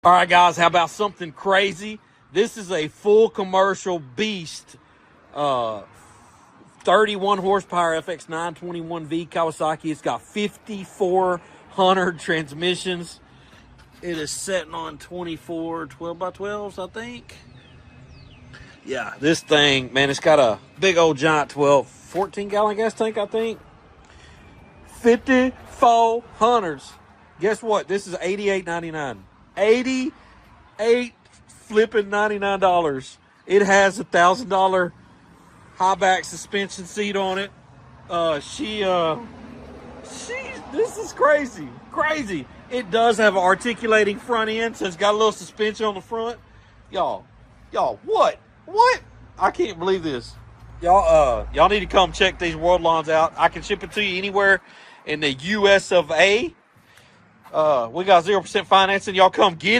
All right, guys, how about something crazy? This is a full commercial beast, 31 horsepower FX921V Kawasaki. It's got 5,400 transmissions. It is sitting on 24 12x12s, I think. Yeah, this thing, man, it's got a big old giant 14-gallon gas tank, I think. 5,400s. Guess what? This is $88.99. $88 flipping $99. It has a $1,000 high back suspension seat on it. This is crazy. It does have an articulating front end, so it's got a little suspension on the front. Y'all, what? I can't believe this. Y'all need to come check these Worldlawns out. I can ship it to you anywhere in the US of A. We got 0% financing. Y'all come get it.